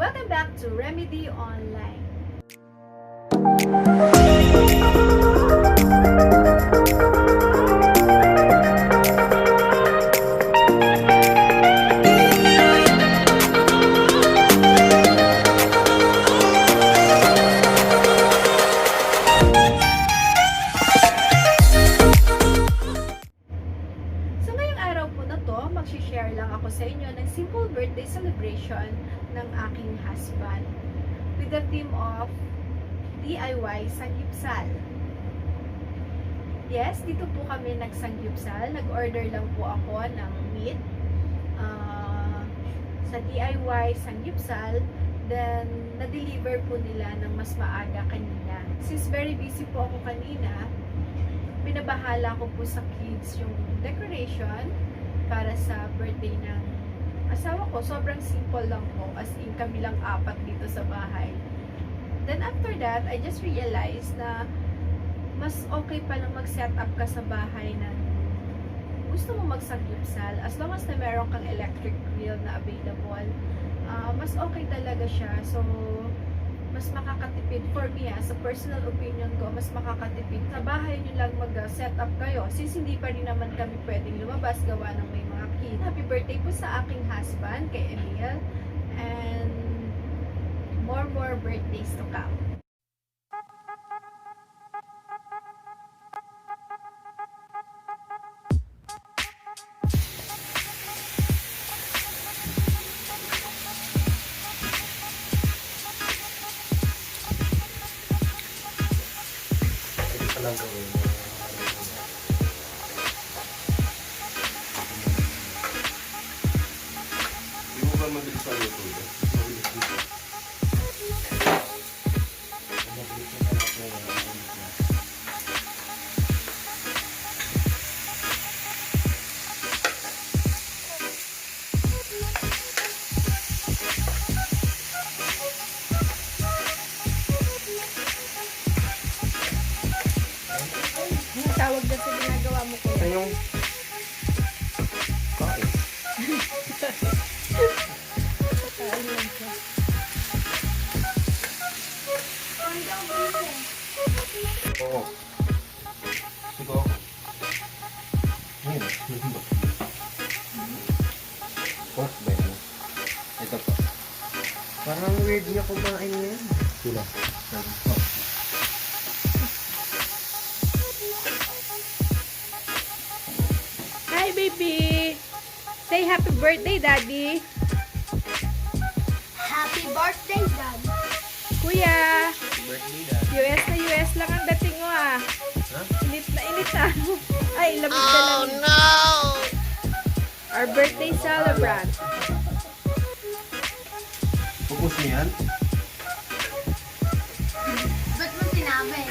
Welcome back to Remedy Online. Mag-share lang ako sa inyo ng simple birthday celebration ng aking husband with the theme of D.I.Y Samgyupsal. Yes, dito po kami nagsangyupsal. Nag-order lang po ako ng meat sa D.I.Y Samgyupsal. Then, na-deliver po nila ng mas maaga kanina. Since very busy po ako kanina, binabahala ko po sa kids yung decoration para sa birthday ng asawa ko. Sobrang simple lang po, as in kami lang apat dito sa bahay. Then after that, I just realized na mas okay palang mag-set up ka sa bahay na gusto mo magsangyupsal, as long as na meron kang electric grill na available. Mas okay talaga siya. So mas makakatipid for me, sa personal opinion ko, mas makakatipid. Sa bahay nyo lang mag-set up kayo. Since hindi pa rin naman kami pwedeng lumabas, gawa ng may mga kids. Happy birthday po sa aking husband, kay Emil. And more birthdays to come. Lang gawin. Hindi mo ba mabilis na luto ito? Mabilis dito. Mabilis na anak na yan. Tawag na sa ginagawa mo ko. Ito yung bakit? Oo. Sigaw ako. Ngayon, hindi. Pork belly. Ito po. Parang weird niya kumain niya. Sila. Oh. Hi, baby! Say happy birthday, Daddy! Happy birthday, Dad! Kuya! Birthday dad. US na US lang ang dating mo, Ha? Init na init na. Ay, lamig na lang. no! Our birthday celebrant. Pupus niyo yan? Ba't mo sinabi?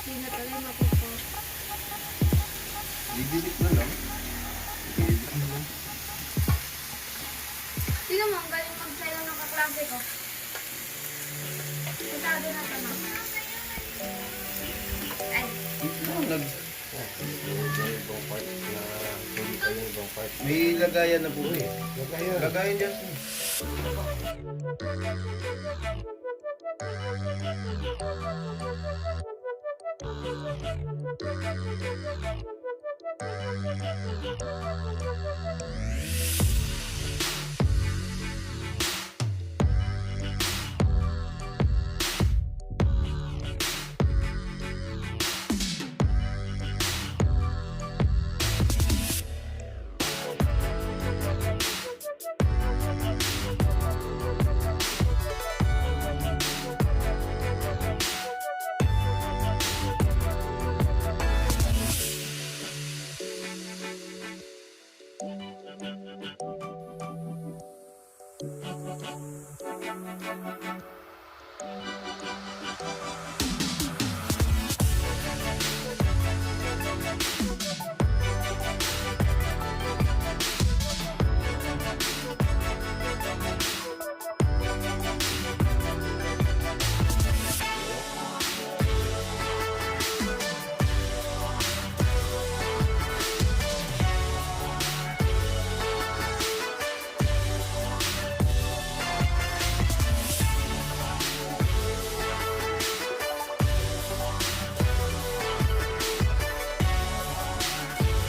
Hindi na talaga mapupos. Didilit na lang. Didilit na lang. Tingnan mo, ang galing magsayaw ng kaklase ko. Masyado na tanong. Ay, Ibang part na hindi pa yung ibang part. May lagayan na po eh. Lagayan. Lagayan dyan.